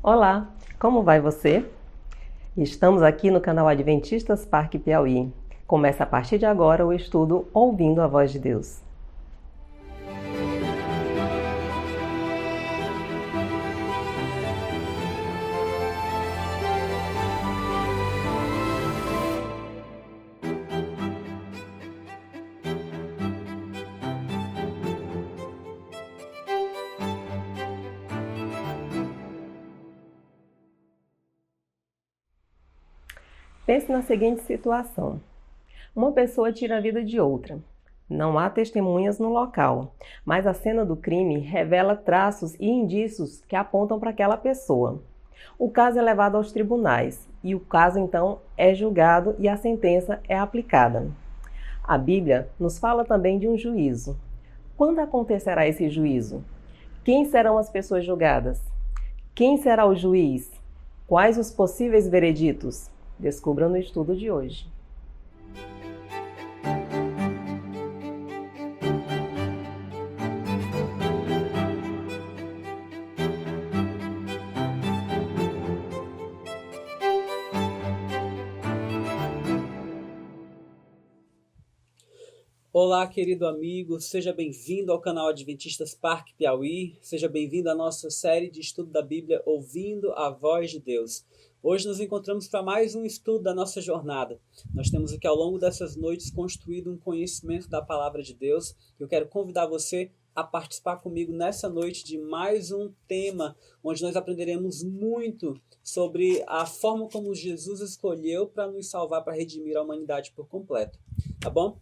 Olá, como vai você? Estamos aqui no canal Adventistas Parque Piauí. Começa a partir de agora o estudo Ouvindo a Voz de Deus. Pense na seguinte situação. Uma pessoa tira a vida de outra. Não há testemunhas no local, mas a cena do crime revela traços e indícios que apontam para aquela pessoa. O caso é levado aos tribunais e o caso então é julgado e a sentença é aplicada. A Bíblia nos fala também de um juízo. Quando acontecerá esse juízo? Quem serão as pessoas julgadas? Quem será o juiz? Quais os possíveis vereditos? Descubra no estudo de hoje. Olá, querido amigo, seja bem-vindo ao canal Adventistas Parque Piauí, seja bem-vindo à nossa série de estudo da Bíblia Ouvindo a Voz de Deus. Hoje nos encontramos para mais um estudo da nossa jornada. Nós temos aqui ao longo dessas noites construído um conhecimento da Palavra de Deus. Eu quero convidar você a participar comigo nessa noite de mais um tema, onde nós aprenderemos muito sobre a forma como Jesus escolheu para nos salvar, para redimir a humanidade por completo. Tá bom?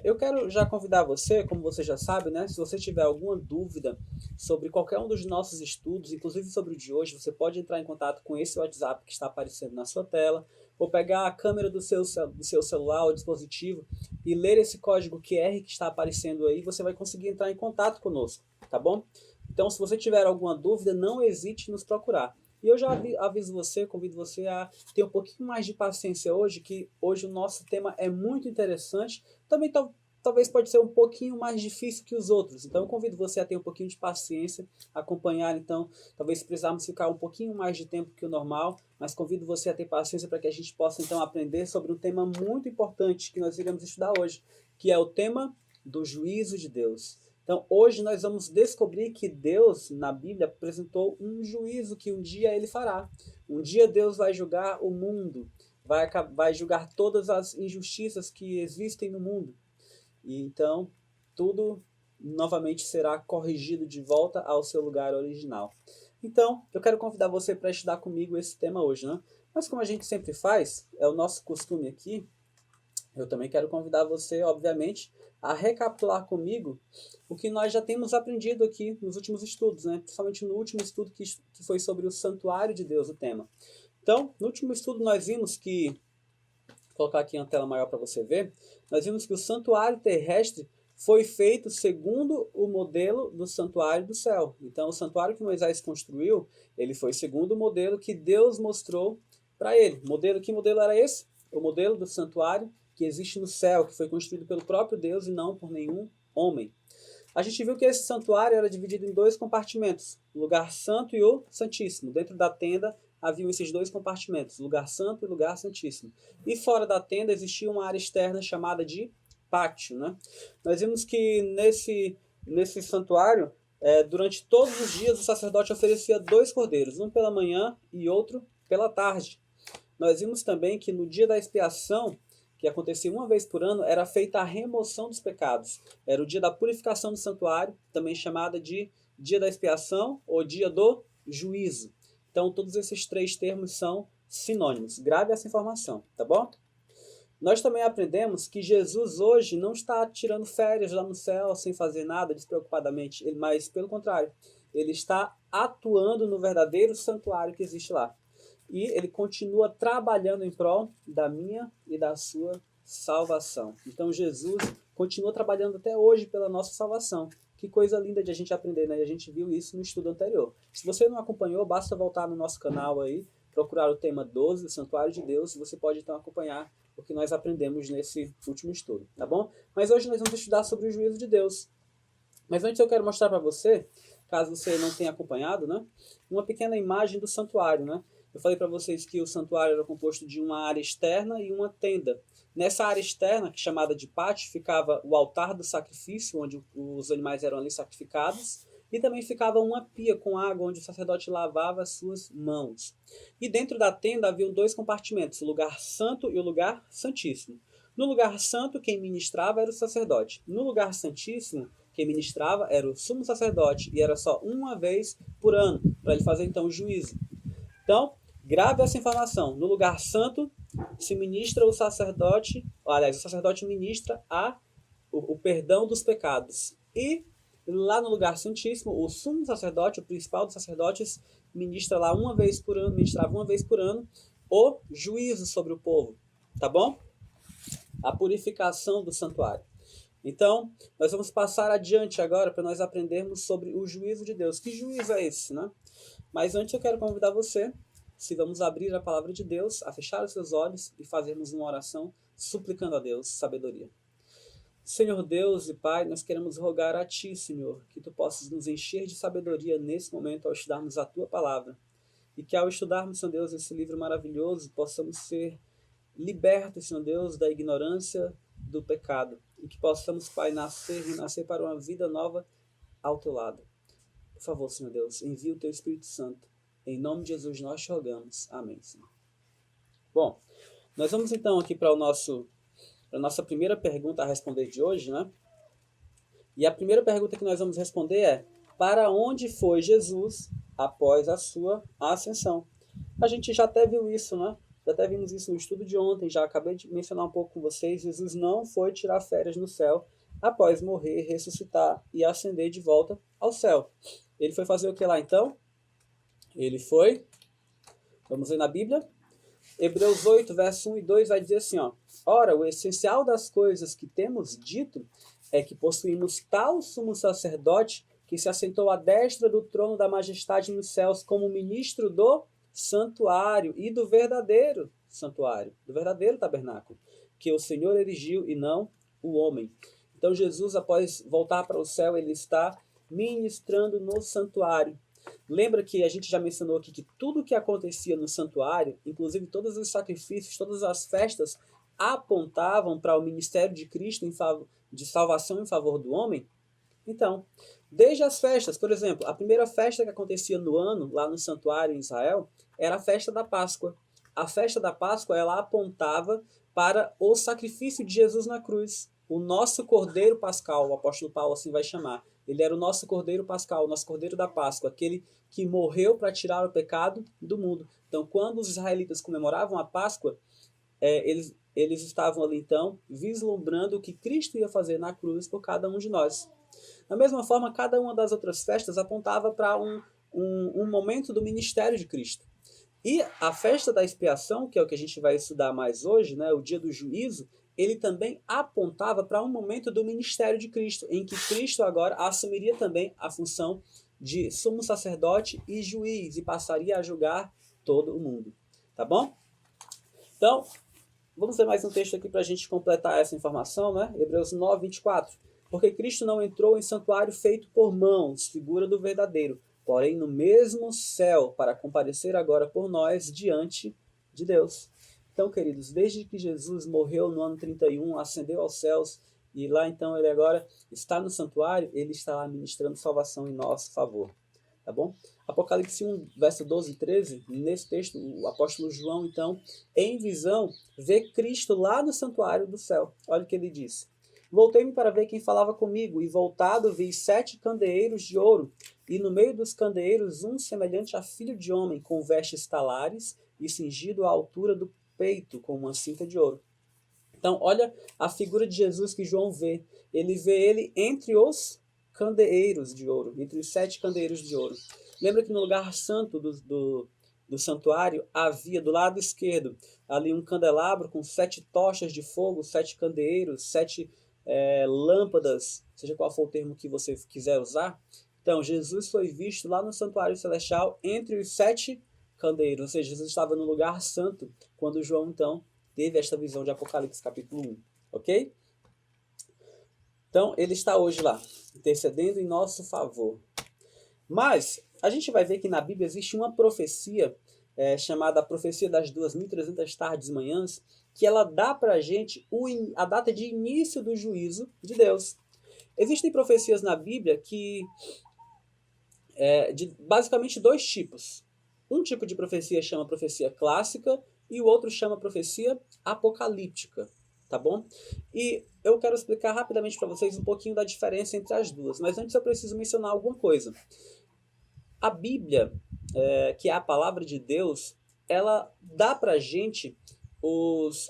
Eu quero já convidar você, como você já sabe, né? Se você tiver alguma dúvida sobre qualquer um dos nossos estudos, inclusive sobre o de hoje, você pode entrar em contato com esse WhatsApp que está aparecendo na sua tela, ou pegar a câmera do seu celular ou dispositivo e ler esse código QR que está aparecendo aí, você vai conseguir entrar em contato conosco, tá bom? Então, se você tiver alguma dúvida, não hesite em nos procurar. E eu já aviso você, convido você a ter um pouquinho mais de paciência hoje, que hoje o nosso tema é muito interessante. Também talvez pode ser um pouquinho mais difícil que os outros. Então eu convido você a ter um pouquinho de paciência, acompanhar. Então, talvez precisarmos ficar um pouquinho mais de tempo que o normal, mas convido você a ter paciência para que a gente possa então aprender sobre um tema muito importante que nós iremos estudar hoje, que é o tema do juízo de Deus. Então, hoje nós vamos descobrir que Deus, na Bíblia, apresentou um juízo que um dia ele fará. Um dia Deus vai julgar o mundo, vai julgar todas as injustiças que existem no mundo. E então, tudo novamente será corrigido de volta ao seu lugar original. Então, eu quero convidar você para estudar comigo esse tema hoje, né? Mas como a gente sempre faz, é o nosso costume aqui, eu também quero convidar você, obviamente, a recapitular comigo o que nós já temos aprendido aqui nos últimos estudos, né? Principalmente no último estudo que foi sobre o santuário de Deus, o tema. Então, no último estudo nós vimos que, vou colocar aqui uma tela maior para você ver, nós vimos que o santuário terrestre foi feito segundo o modelo do santuário do céu. Então, o santuário que Moisés construiu, ele foi segundo o modelo que Deus mostrou para ele. Que modelo era esse? O modelo do santuário que existe no céu, que foi construído pelo próprio Deus e não por nenhum homem. A gente viu que esse santuário era dividido em dois compartimentos, o lugar santo e o santíssimo. Dentro da tenda haviam esses dois compartimentos, lugar santo e lugar santíssimo. E fora da tenda existia uma área externa chamada de pátio, né? Nós vimos que nesse santuário, durante todos os dias o sacerdote oferecia 2 cordeiros, um pela manhã e outro pela tarde. Nós vimos também que no dia da expiação, que acontecia uma vez por ano, era feita a remoção dos pecados. Era o dia da purificação do santuário, também chamada de dia da expiação ou dia do juízo. Então, todos esses 3 termos são sinônimos. Grave essa informação, tá bom? Nós também aprendemos que Jesus hoje não está tirando férias lá no céu sem fazer nada despreocupadamente, mas pelo contrário, ele está atuando no verdadeiro santuário que existe lá. E ele continua trabalhando em prol da minha e da sua salvação. Então Jesus continua trabalhando até hoje pela nossa salvação. Que coisa linda de a gente aprender, né? E a gente viu isso no estudo anterior. Se você não acompanhou, basta voltar no nosso canal aí, procurar o tema 12, o Santuário de Deus, e você pode então acompanhar o que nós aprendemos nesse último estudo, tá bom? Mas hoje nós vamos estudar sobre o juízo de Deus. Mas antes eu quero mostrar para você caso você não tenha acompanhado, né? Uma pequena imagem do santuário, né? Eu falei para vocês que o santuário era composto de uma área externa e uma tenda. Nessa área externa, que é chamada de pátio, ficava o altar do sacrifício, onde os animais eram ali sacrificados, e também ficava uma pia com água, onde o sacerdote lavava as suas mãos. E dentro da tenda haviam dois compartimentos, o lugar santo e o lugar santíssimo. No lugar santo, quem ministrava era o sacerdote. No lugar santíssimo, quem ministrava era o sumo sacerdote, e era só uma vez por ano, para ele fazer então o juízo. Então, grave essa informação. No lugar santo se ministra o sacerdote, aliás, o sacerdote ministra o perdão dos pecados. E lá no lugar santíssimo, o sumo sacerdote, o principal dos sacerdotes, ministrava uma vez por ano o juízo sobre o povo. Tá bom? A purificação do santuário. Então, nós vamos passar adiante agora para nós aprendermos sobre o juízo de Deus. Que juízo é esse, né? Mas antes eu quero convidar você, se vamos abrir a palavra de Deus, a fechar os seus olhos e fazermos uma oração suplicando a Deus sabedoria. Senhor Deus e Pai, nós queremos rogar a Ti, Senhor, que Tu possas nos encher de sabedoria nesse momento ao estudarmos a Tua palavra. E que ao estudarmos, Senhor Deus, esse livro maravilhoso, possamos ser libertos, Senhor Deus, da ignorância do pecado. E que possamos, Pai, renascer para uma vida nova ao Teu lado. Por favor, Senhor Deus, envia o Teu Espírito Santo. Em nome de Jesus nós te rogamos. Amém, Senhor. Bom, nós vamos então aqui para a nossa primeira pergunta a responder de hoje, né? E a primeira pergunta que nós vamos responder é: para onde foi Jesus após a sua ascensão? A gente já até viu isso, né? Já até vimos isso no estudo de ontem, já acabei de mencionar um pouco com vocês. Jesus não foi tirar férias no céu após morrer, ressuscitar e ascender de volta ao céu. Ele foi fazer o que lá então? Ele foi, vamos ver na Bíblia, Hebreus 8, verso 1 e 2 vai dizer assim, ó: ora, o essencial das coisas que temos dito é que possuímos tal sumo sacerdote que se assentou à destra do trono da majestade nos céus como ministro do santuário e do verdadeiro santuário, do verdadeiro tabernáculo, que o Senhor erigiu e não o homem. Então Jesus, após voltar para o céu, ele está ministrando no santuário. Lembra que a gente já mencionou aqui que tudo que acontecia no santuário, inclusive todos os sacrifícios, todas as festas, apontavam para o ministério de Cristo de salvação em favor do homem? Então, desde as festas, por exemplo, a primeira festa que acontecia no ano, lá no santuário em Israel, era a festa da Páscoa. A festa da Páscoa, ela apontava para o sacrifício de Jesus na cruz. O nosso Cordeiro Pascal, o apóstolo Paulo assim vai chamar. Ele era o nosso Cordeiro Pascal, o nosso Cordeiro da Páscoa, aquele que morreu para tirar o pecado do mundo. Então, quando os israelitas comemoravam a Páscoa, eles estavam ali, então, vislumbrando o que Cristo ia fazer na cruz por cada um de nós. Da mesma forma, cada uma das outras festas apontava para um momento do ministério de Cristo. E a festa da expiação, que é o que a gente vai estudar mais hoje, né, o dia do juízo, ele também apontava para um momento do ministério de Cristo, em que Cristo agora assumiria também a função de sumo sacerdote e juiz, e passaria a julgar todo o mundo. Tá bom? Então, vamos ver mais um texto aqui para a gente completar essa informação, né? Hebreus 9, 24. Porque Cristo não entrou em santuário feito por mãos, figura do verdadeiro, porém no mesmo céu, para comparecer agora por nós diante de Deus. Então, queridos, desde que Jesus morreu no ano 31, ascendeu aos céus, e lá então ele agora está no santuário, ele está lá ministrando salvação em nosso favor. Tá bom? Apocalipse 1, verso 12 e 13, nesse texto, o apóstolo João, então, em visão, vê Cristo lá no santuário do céu. Olha o que ele diz. Voltei-me para ver quem falava comigo, e voltado vi 7 candeeiros de ouro, e no meio dos candeeiros um semelhante a filho de homem, com vestes talares e cingido à altura do peito com uma cinta de ouro. Então, olha a figura de Jesus que João vê. Ele vê ele entre os candeeiros de ouro, entre os 7 candeeiros de ouro. Lembra que no lugar santo do santuário havia do lado esquerdo ali um candelabro com 7 tochas de fogo, 7 candeeiros, 7 lâmpadas, seja qual for o termo que você quiser usar. Então, Jesus foi visto lá no santuário celestial entre os 7 candeeiros, ou seja, Jesus estava no lugar santo quando João, então, teve esta visão de Apocalipse capítulo 1, ok? Então, ele está hoje lá, intercedendo em nosso favor. Mas a gente vai ver que na Bíblia existe uma profecia chamada a profecia das 2.300 tardes e manhãs, que ela dá para a gente a data de início do juízo de Deus. Existem profecias na Bíblia que de basicamente dois tipos. Um tipo de profecia chama profecia clássica e o outro chama profecia apocalíptica, tá bom? E eu quero explicar rapidamente para vocês um pouquinho da diferença entre as duas, mas antes eu preciso mencionar alguma coisa. A Bíblia, que é a palavra de Deus, ela dá para a gente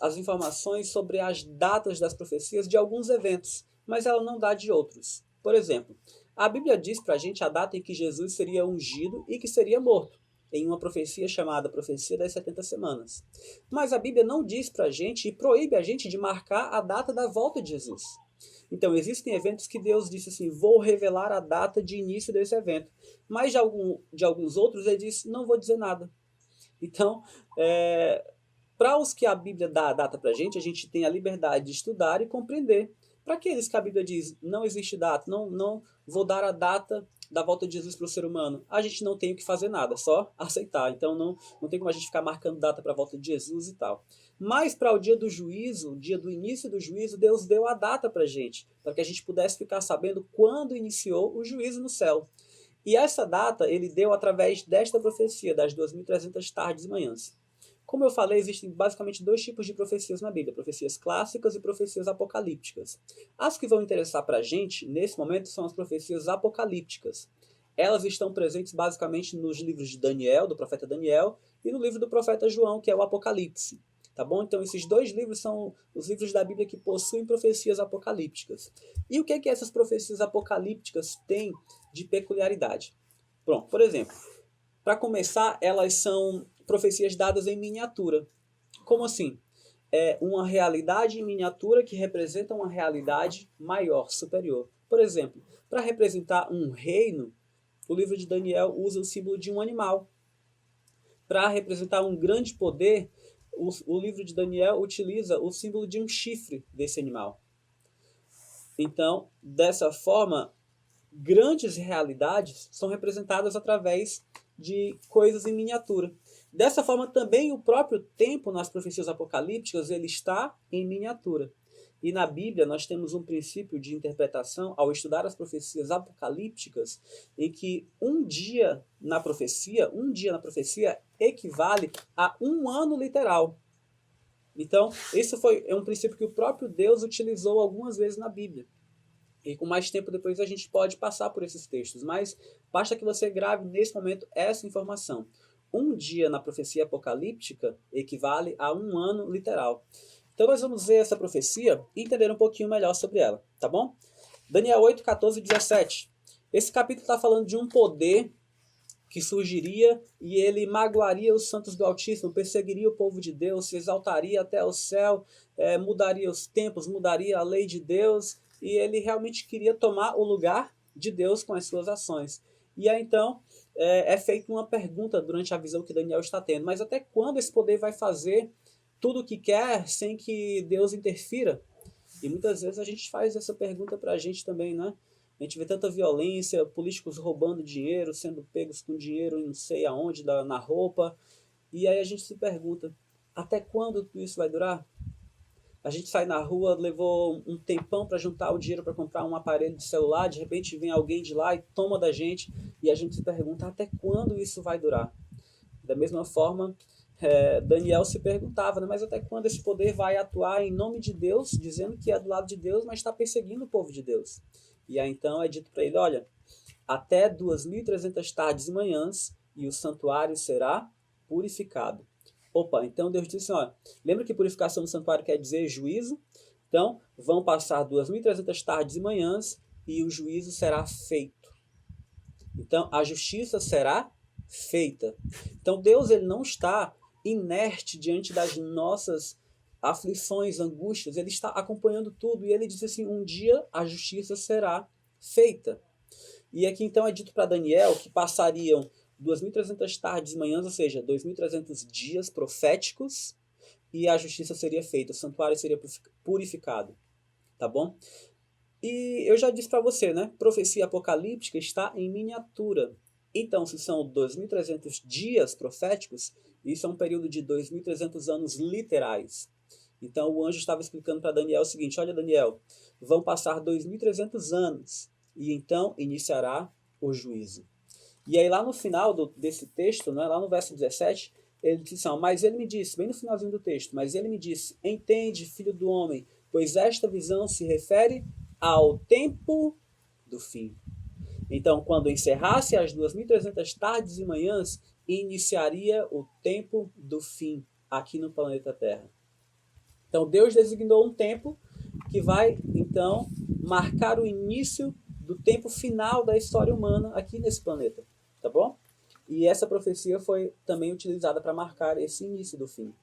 as informações sobre as datas das profecias de alguns eventos, mas ela não dá de outros. Por exemplo, a Bíblia diz para a gente a data em que Jesus seria ungido e que seria morto, em uma profecia chamada Profecia das 70 Semanas. Mas a Bíblia não diz para a gente e proíbe a gente de marcar a data da volta de Jesus. Então, existem eventos que Deus disse assim, vou revelar a data de início desse evento. Mas de alguns outros ele disse, não vou dizer nada. Então, para os que a Bíblia dá a data para a gente tem a liberdade de estudar e compreender. Para aqueles que a Bíblia diz, não existe data, não vou dar a data da volta de Jesus para o ser humano, a gente não tem o que fazer nada, só aceitar. Então não tem como a gente ficar marcando data para a volta de Jesus e tal. Mas para o dia do juízo, o dia do início do juízo, Deus deu a data para a gente pudesse ficar sabendo quando iniciou o juízo no céu. E essa data ele deu através desta profecia, das 2.300 tardes e manhãs. Como eu falei, existem basicamente dois tipos de profecias na Bíblia, profecias clássicas e profecias apocalípticas. As que vão interessar para a gente, nesse momento, são as profecias apocalípticas. Elas estão presentes basicamente nos livros de Daniel, do profeta Daniel, e no livro do profeta João, que é o Apocalipse. Tá bom? Então, esses dois livros são os livros da Bíblia que possuem profecias apocalípticas. E o que essas profecias apocalípticas têm de peculiaridade? Pronto, por exemplo, para começar, elas são profecias dadas em miniatura. Como assim? É uma realidade em miniatura que representa uma realidade maior, superior. Por exemplo, para representar um reino, o livro de Daniel usa o símbolo de um animal. Para representar um grande poder, o livro de Daniel utiliza o símbolo de um chifre desse animal. Então, dessa forma, grandes realidades são representadas através de coisas em miniatura. Dessa forma, também o próprio tempo nas profecias apocalípticas ele está em miniatura. E na Bíblia nós temos um princípio de interpretação ao estudar as profecias apocalípticas, em que um dia na profecia equivale a um ano literal. Então, esse é um princípio que o próprio Deus utilizou algumas vezes na Bíblia. E com mais tempo depois a gente pode passar por esses textos, mas basta que você grave nesse momento essa informação. Um dia na profecia apocalíptica equivale a um ano literal. Então nós vamos ver essa profecia e entender um pouquinho melhor sobre ela, tá bom? Daniel 8, 14 e 17. Esse capítulo está falando de um poder que surgiria e ele magoaria os santos do Altíssimo, perseguiria o povo de Deus, se exaltaria até o céu, mudaria os tempos, mudaria a lei de Deus, e ele realmente queria tomar o lugar de Deus com as suas ações. E aí então é feita uma pergunta durante a visão que Daniel está tendo, mas até quando esse poder vai fazer tudo o que quer sem que Deus interfira? E muitas vezes a gente faz essa pergunta para a gente também, né? A gente vê tanta violência, políticos roubando dinheiro, sendo pegos com dinheiro em não sei aonde, na roupa. E aí a gente se pergunta, até quando tudo isso vai durar? A gente sai na rua, levou um tempão para juntar o dinheiro para comprar um aparelho de celular, de repente vem alguém de lá e toma da gente, e a gente se pergunta, até quando isso vai durar? Da mesma forma, Daniel se perguntava, né, mas até quando esse poder vai atuar em nome de Deus, dizendo que é do lado de Deus, mas está perseguindo o povo de Deus? E aí então é dito para ele, olha, até 2.300 tardes e manhãs e o santuário será purificado. Opa, então Deus disse assim, olha, lembra que purificação do santuário quer dizer juízo? Então vão passar 2.300 tardes e manhãs e o juízo será feito. Então a justiça será feita. Então Deus ele não está inerte diante das nossas aflições, angústias, ele está acompanhando tudo e ele diz assim, um dia a justiça será feita. E aqui então é dito para Daniel que passariam 2.300 tardes e manhãs, ou seja, 2.300 dias proféticos, e a justiça seria feita, o santuário seria purificado, tá bom? E eu já disse para você, né? Profecia apocalíptica está em miniatura. Então, se são 2.300 dias proféticos, isso é um período de 2.300 anos literais. Então, o anjo estava explicando para Daniel o seguinte: olha, Daniel, vão passar 2.300 anos e então iniciará o juízo. E aí, lá no final desse texto, né, lá no verso 17, ele diz assim: mas ele me disse, bem no finalzinho do texto, mas ele me disse: entende, filho do homem, pois esta visão se refere ao tempo do fim. Então, quando encerrasse as 2.300 tardes e manhãs, iniciaria o tempo do fim aqui no planeta Terra. Então, Deus designou um tempo que vai, então, marcar o início do tempo final da história humana aqui nesse planeta, tá bom? E essa profecia foi também utilizada para marcar esse início do fim.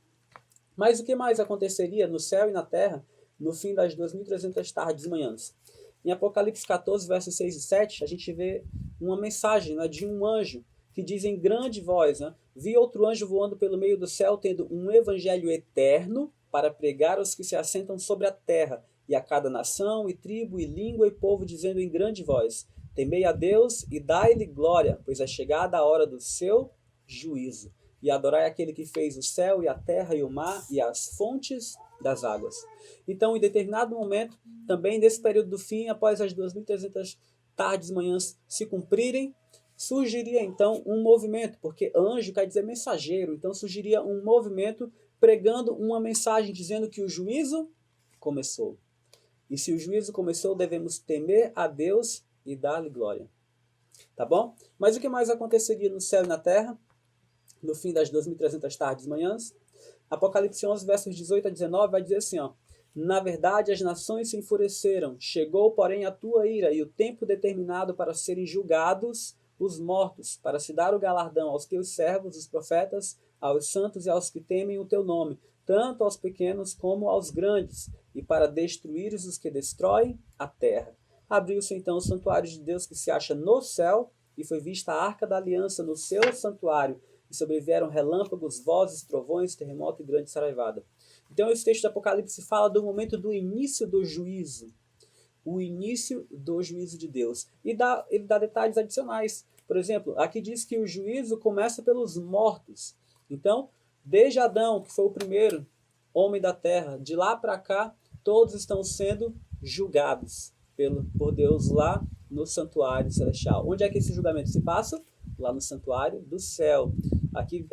Mas o que mais aconteceria no céu e na terra no fim das 2.300 tardes e manhãs? Em Apocalipse 14, versos 6 e 7, a gente vê uma mensagem, né, de um anjo que diz em grande voz, né, vi outro anjo voando pelo meio do céu, tendo um evangelho eterno para pregar aos que se assentam sobre a terra, e a cada nação, e tribo, e língua, e povo, dizendo em grande voz: temei a Deus e dai-lhe glória, pois é chegada a hora do seu juízo. E adorai aquele que fez o céu, e a terra, e o mar, e as fontes das águas. Então, em determinado momento, também nesse período do fim, após as 2.300 tardes e manhãs se cumprirem, surgiria então um movimento, porque anjo quer dizer mensageiro, então surgiria um movimento pregando uma mensagem dizendo que o juízo começou. E se o juízo começou, devemos temer a Deus e dar-lhe glória. Tá bom? Mas o que mais aconteceria no céu e na terra, no fim das 2.300 tardes e manhãs? Apocalipse 11, versos 18 a 19, vai dizer assim, ó: na verdade, as nações se enfureceram, chegou, porém, a tua ira, e o tempo determinado para serem julgados os mortos, para se dar o galardão aos teus servos, os profetas, aos santos e aos que temem o teu nome, tanto aos pequenos como aos grandes, e para destruires os que destroem a terra. Abriu-se então o santuário de Deus que se acha no céu, e foi vista a arca da aliança no seu santuário, e sobrevieram relâmpagos, vozes, trovões, terremoto e grande saraivada. Então esse texto do Apocalipse fala do momento do início do juízo. O início do juízo de Deus. E ele dá detalhes adicionais. Por exemplo, aqui diz que o juízo começa pelos mortos. Então, desde Adão, que foi o primeiro homem da terra, de lá para cá, todos estão sendo julgados por Deus lá no santuário celestial. Onde é que esse julgamento se passa? Lá no santuário do céu.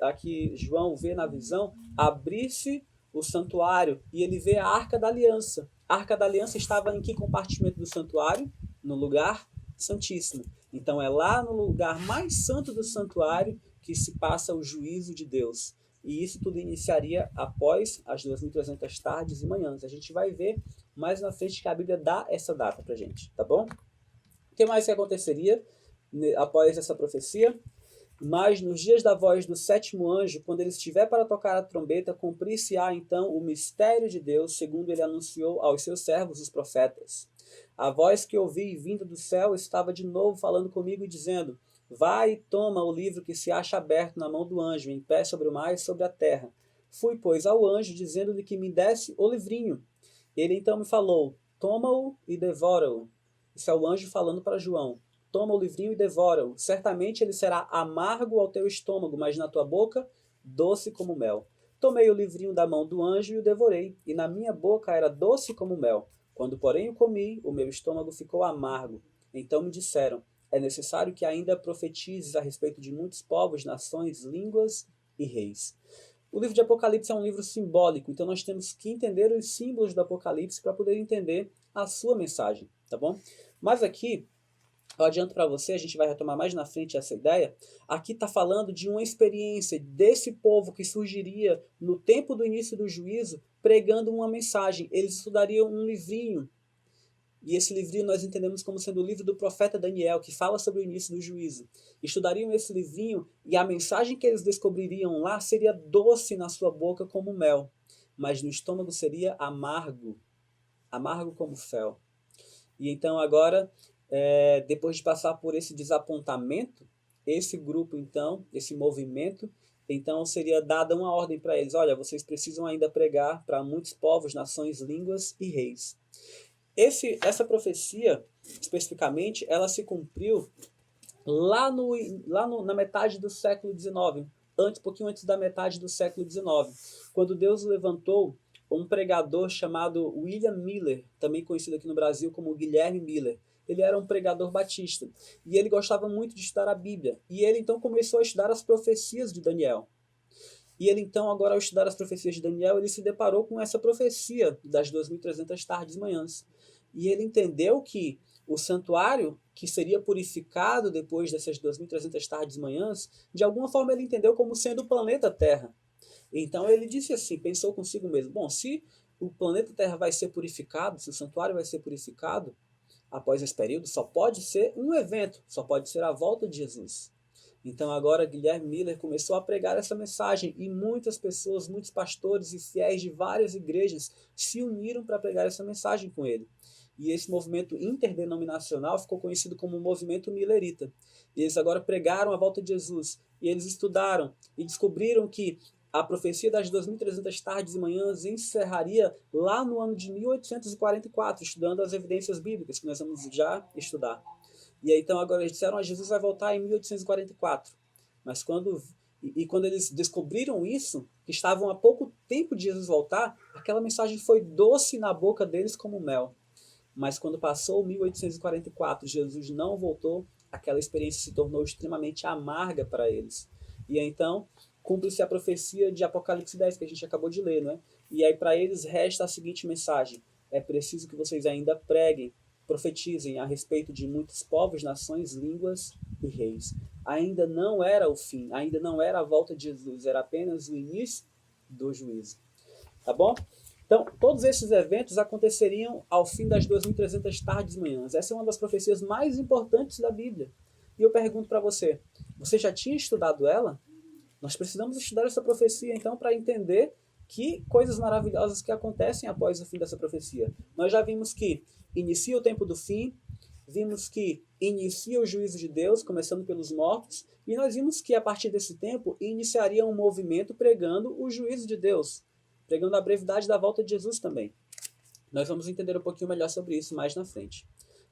Aqui João vê na visão abrir-se o santuário e ele vê a Arca da Aliança. A Arca da Aliança estava em que compartimento do santuário? No lugar santíssimo. Então é lá no lugar mais santo do santuário que se passa o juízo de Deus. E isso tudo iniciaria após as 2.300 tardes e manhãs. A gente vai ver mais na frente que a Bíblia dá essa data pra gente, tá bom? O que mais que aconteceria após essa profecia? Mas nos dias da voz do sétimo anjo, quando ele estiver para tocar a trombeta, cumprir-se-á então o mistério de Deus, segundo ele anunciou aos seus servos, os profetas. A voz que ouvi vinda do céu estava de novo falando comigo e dizendo: vai e toma o livro que se acha aberto na mão do anjo, em pé sobre o mar e sobre a terra. Fui, pois, ao anjo, dizendo-lhe que me desse o livrinho. Ele então me falou: toma-o e devora-o. Isso é o anjo falando para João. Toma o livrinho e devora-o. Certamente ele será amargo ao teu estômago, mas na tua boca, doce como mel. Tomei o livrinho da mão do anjo e o devorei, e na minha boca era doce como mel. Quando, porém, o comi, o meu estômago ficou amargo. Então me disseram: é necessário que ainda profetizes a respeito de muitos povos, nações, línguas e reis. O livro de Apocalipse é um livro simbólico, então nós temos que entender os símbolos do Apocalipse para poder entender a sua mensagem, tá bom? Mas aqui, eu adianto para você, a gente vai retomar mais na frente essa ideia. Aqui está falando de uma experiência desse povo que surgiria no tempo do início do juízo, pregando uma mensagem. Eles estudariam um livrinho. E esse livrinho nós entendemos como sendo o livro do profeta Daniel, que fala sobre o início do juízo. Estudariam esse livrinho e a mensagem que eles descobririam lá seria doce na sua boca como mel, mas no estômago seria amargo, amargo como fel. E então agora, depois de passar por esse desapontamento, esse grupo então, esse movimento, então seria dada uma ordem para eles: olha, vocês precisam ainda pregar para muitos povos, nações, línguas e reis. Essa profecia, especificamente, ela se cumpriu na metade do século XIX, pouquinho antes da metade do século XIX, quando Deus levantou um pregador chamado William Miller, também conhecido aqui no Brasil como Guilherme Miller. Ele era um pregador batista e ele gostava muito de estudar a Bíblia. E ele então começou a estudar as profecias de Daniel. E ele então, agora ao estudar as profecias de Daniel, ele se deparou com essa profecia das 2.300 tardes e manhãs. E ele entendeu que o santuário, que seria purificado depois dessas 2.300 tardes e manhãs, de alguma forma ele entendeu como sendo o planeta Terra. Então ele disse assim, pensou consigo mesmo, bom, se o planeta Terra vai ser purificado, se o santuário vai ser purificado, após esse período, só pode ser um evento, só pode ser a volta de Jesus. Então agora Guilherme Miller começou a pregar essa mensagem e muitas pessoas, muitos pastores e fiéis de várias igrejas se uniram para pregar essa mensagem com ele. E esse movimento interdenominacional ficou conhecido como o movimento Millerita. E eles agora pregaram a volta de Jesus. E eles estudaram e descobriram que a profecia das 2.300 tardes e manhãs encerraria lá no ano de 1844, estudando as evidências bíblicas, que nós vamos já estudar. E aí, então, agora eles disseram, Jesus vai voltar em 1844. Mas quando eles descobriram isso, que estavam há pouco tempo de Jesus voltar, aquela mensagem foi doce na boca deles como mel. Mas quando passou 1844, Jesus não voltou, aquela experiência se tornou extremamente amarga para eles. E aí, então, cumpre-se a profecia de Apocalipse 10, que a gente acabou de ler, né? E aí para eles resta a seguinte mensagem: é preciso que vocês ainda preguem, profetizem a respeito de muitos povos, nações, línguas e reis. Ainda não era o fim, ainda não era a volta de Jesus, era apenas o início do juízo. Tá bom? Então, todos esses eventos aconteceriam ao fim das 2.300 tardes e manhãs. Essa é uma das profecias mais importantes da Bíblia. E eu pergunto para você, você já tinha estudado ela? Nós precisamos estudar essa profecia, então, para entender que coisas maravilhosas que acontecem após o fim dessa profecia. Nós já vimos que inicia o tempo do fim, vimos que inicia o juízo de Deus, começando pelos mortos, e nós vimos que a partir desse tempo iniciaria um movimento pregando o juízo de Deus, pregando a brevidade da volta de Jesus também. Nós vamos entender um pouquinho melhor sobre isso mais na frente,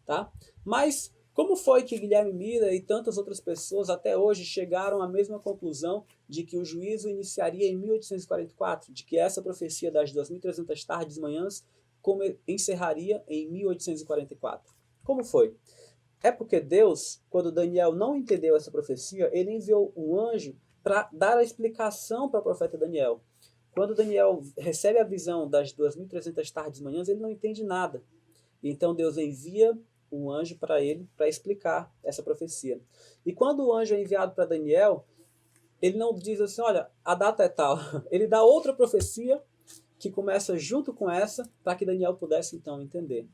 tá? Mas como foi que Guilherme Miller e tantas outras pessoas até hoje chegaram à mesma conclusão de que o juízo iniciaria em 1844, de que essa profecia das 2.300 tardes e manhãs encerraria em 1844? Como foi? É porque Deus, quando Daniel não entendeu essa profecia, ele enviou um anjo para dar a explicação para o profeta Daniel. Quando Daniel recebe a visão das 2.300 tardes e manhãs, ele não entende nada. Então Deus envia um anjo para ele, para explicar essa profecia. E quando o anjo é enviado para Daniel, ele não diz assim, olha, a data é tal. Ele dá outra profecia que começa junto com essa, para que Daniel pudesse então entender.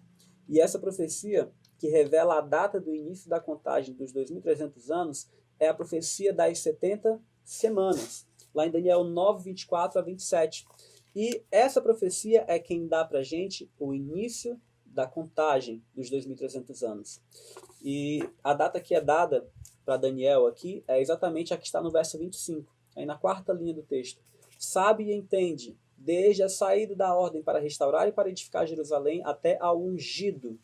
E essa profecia, que revela a data do início da contagem dos 2.300 anos, é a profecia das 70 semanas, lá em Daniel 9, 24 a 27. E essa profecia é quem dá para a gente o início da contagem dos 2.300 anos. E a data que é dada para Daniel aqui é exatamente a que está no verso 25, aí na quarta linha do texto. Sabe e entende, desde a saída da ordem para restaurar e para edificar Jerusalém até ao ungido.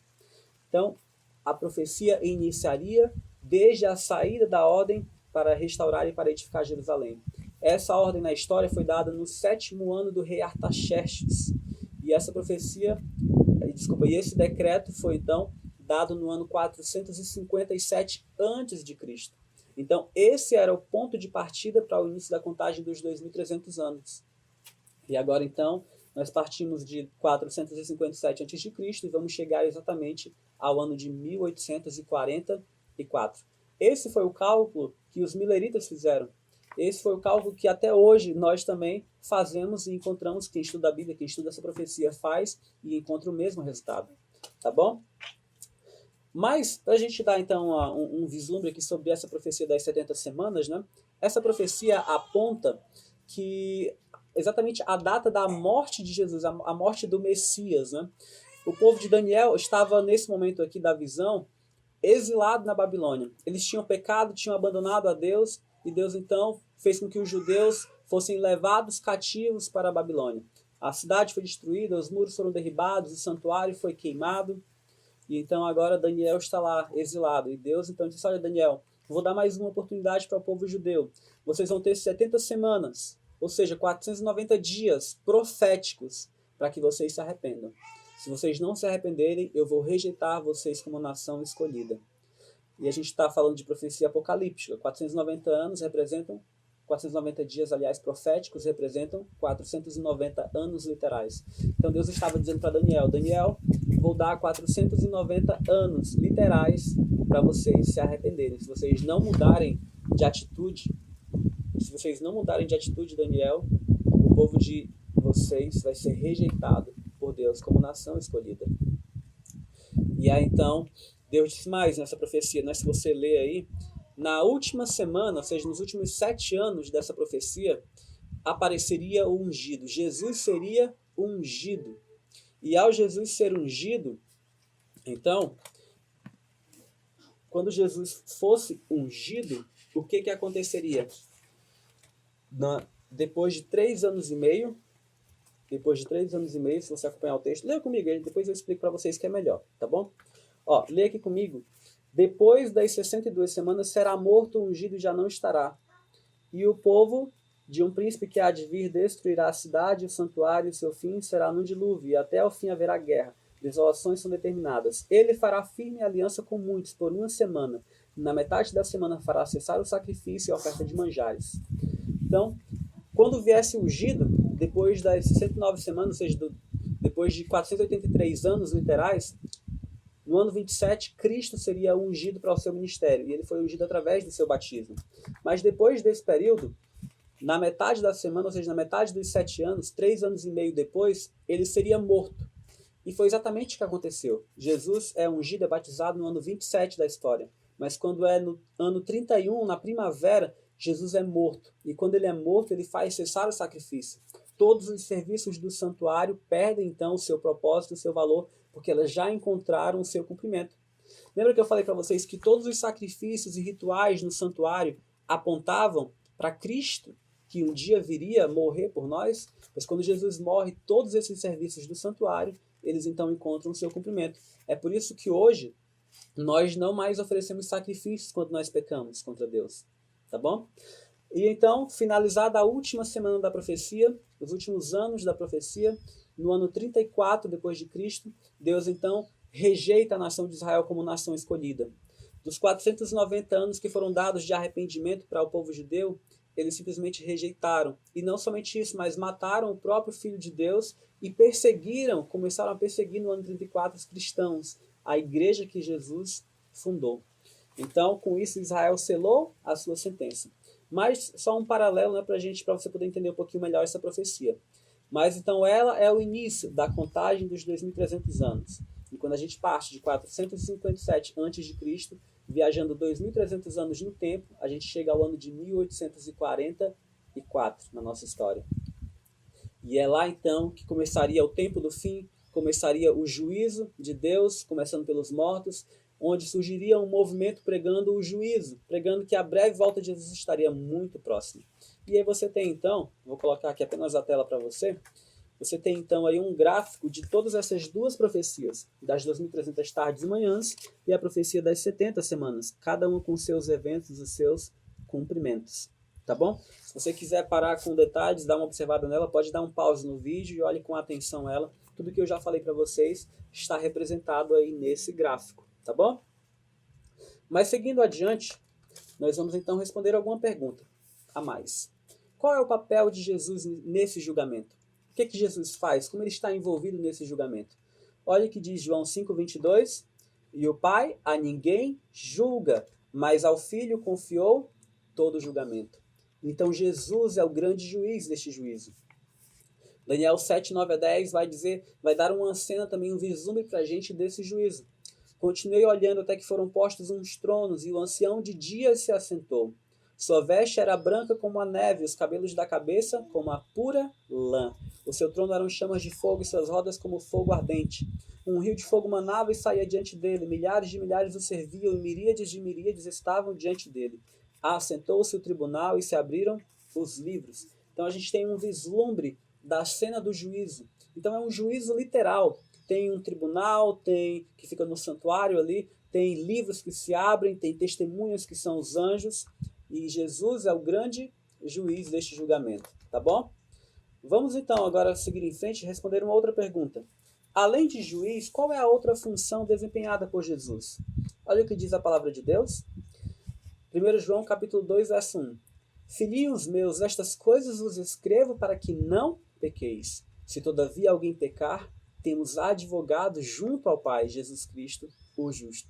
Então, a profecia iniciaria desde a saída da ordem para restaurar e para edificar Jerusalém. Essa ordem na história foi dada no 7º ano do rei Artaxerxes. E essa profecia, e esse decreto foi então dado no ano 457 a.C. Então, esse era o ponto de partida para o início da contagem dos 2.300 anos. E agora, então, nós partimos de 457 a.C. e vamos chegar exatamente ao ano de 1844. Esse foi o cálculo que os mileritas fizeram. Esse foi o cálculo que até hoje nós também fazemos e encontramos, quem estuda a Bíblia, quem estuda essa profecia faz e encontra o mesmo resultado. Tá bom? Mas, para a gente dar então um vislumbre aqui sobre essa profecia das 70 semanas, né? Essa profecia aponta que exatamente a data da morte de Jesus, a morte do Messias, né? O povo de Daniel estava nesse momento aqui da visão exilado na Babilônia. Eles tinham pecado, tinham abandonado a Deus, e Deus então fez com que os judeus fossem levados cativos para a Babilônia. A cidade foi destruída, os muros foram derribados, o santuário foi queimado. E então agora Daniel está lá, exilado. E Deus então disse, olha Daniel, Vou dar mais uma oportunidade para o povo judeu. Vocês vão ter 70 semanas, ou seja, 490 dias proféticos para que vocês se arrependam. Se vocês não se arrependerem, eu vou rejeitar vocês como nação escolhida. E a gente está falando de profecia apocalíptica. 490 anos representam 490 dias, aliás, proféticos, representam 490 anos literais. Então Deus estava dizendo para Daniel, Daniel, vou dar 490 anos literais para vocês se arrependerem. Se vocês não mudarem de atitude, Daniel, o povo de vocês vai ser rejeitado por Deus como nação escolhida. E aí então, Deus disse mais nessa profecia, né? Se você ler aí, na última semana, ou seja, nos últimos 7 anos dessa profecia, apareceria o ungido. Jesus seria ungido. E ao Jesus ser ungido, então, quando Jesus fosse ungido, o que aconteceria? Depois de 3 anos e meio, se você acompanhar o texto, leia comigo, depois eu explico para vocês que é melhor, tá bom? Ó, leia aqui comigo. Depois das 62 semanas será morto, ungido e já não estará. E o povo de um príncipe que há de vir destruirá a cidade, o santuário, e o seu fim será no dilúvio, e até o fim haverá guerra. Desolações são determinadas. Ele fará firme aliança com muitos por 1 semana. Na metade da semana fará cessar o sacrifício e a oferta de manjares. Então, quando viesse ungido, depois das 69 semanas, ou seja, depois de 483 anos literais, no ano 27, Cristo seria ungido para o seu ministério, e ele foi ungido através do seu batismo. Mas depois desse período, na metade da semana, ou seja, na metade dos 7 anos, 3 anos e meio depois, ele seria morto. E foi exatamente o que aconteceu. Jesus é ungido, é batizado no ano 27 da história. Mas quando é no ano 31, na primavera, Jesus é morto. E quando ele é morto, ele faz cessar o sacrifício. Todos os serviços do santuário perdem, então, o seu propósito, o seu valor, porque elas já encontraram o seu cumprimento. Lembra que eu falei para vocês que todos os sacrifícios e rituais no santuário apontavam para Cristo, que um dia viria morrer por nós? Mas quando Jesus morre, todos esses serviços do santuário, eles então encontram o seu cumprimento. É por isso que hoje nós não mais oferecemos sacrifícios quando nós pecamos contra Deus. Tá bom? E então, finalizada a última semana da profecia, os últimos anos da profecia, no ano 34 depois de Cristo, Deus então rejeita a nação de Israel como nação escolhida. Dos 490 anos que foram dados de arrependimento para o povo judeu, eles simplesmente rejeitaram. E não somente isso, mas mataram o próprio Filho de Deus e começaram a perseguir no ano 34 os cristãos, a igreja que Jesus fundou. Então, com isso, Israel selou a sua sentença. Mas só um paralelo, né, para você poder entender um pouquinho melhor essa profecia. Mas então ela é o início da contagem dos 2.300 anos. E quando a gente parte de 457 a.C., viajando 2.300 anos no tempo, a gente chega ao ano de 1844 na nossa história. E é lá então que começaria o tempo do fim, começaria o juízo de Deus, começando pelos mortos, onde surgiria um movimento pregando o juízo, pregando que a breve volta de Jesus estaria muito próxima. E aí você tem então, vou colocar aqui apenas a tela para você, você tem então aí um gráfico de todas essas duas profecias, das 2.300 tardes e manhãs e a profecia das 70 semanas, cada uma com seus eventos e seus cumprimentos. Tá bom? Se você quiser parar com detalhes, dar uma observada nela, pode dar um pause no vídeo e olhe com atenção ela. Tudo que eu já falei para vocês está representado aí nesse gráfico, tá bom? Mas seguindo adiante, nós vamos então responder alguma pergunta a mais. Qual é o papel de Jesus nesse julgamento? O que Jesus faz? Como ele está envolvido nesse julgamento? Olha o que diz João 5:22. E o Pai a ninguém julga, mas ao Filho confiou todo o julgamento. Então Jesus é o grande juiz deste juízo. Daniel 7:9-10 vai dar uma cena também, um vislumbre para a gente desse juízo. Continuei olhando até que foram postos uns tronos, e o ancião de dias se assentou. Sua veste era branca como a neve, os cabelos da cabeça como a pura lã. O seu trono eram chamas de fogo e suas rodas como fogo ardente. Um rio de fogo manava e saía diante dele. Milhares de milhares o serviam e miríades de miríades estavam diante dele. Assentou-se o tribunal e se abriram os livros. Então a gente tem um vislumbre da cena do juízo. Então é um juízo literal. Tem um tribunal, que fica no santuário ali, tem livros que se abrem, tem testemunhas que são os anjos, e Jesus é o grande juiz deste julgamento, tá bom? Vamos então agora seguir em frente e responder uma outra pergunta. Além de juiz, qual é a outra função desempenhada por Jesus? Olha o que diz a palavra de Deus. 1 João capítulo 2, verso 1. Filhinhos meus, estas coisas vos escrevo para que não pequeis. Se todavia alguém pecar, temos advogado junto ao Pai, Jesus Cristo, o justo.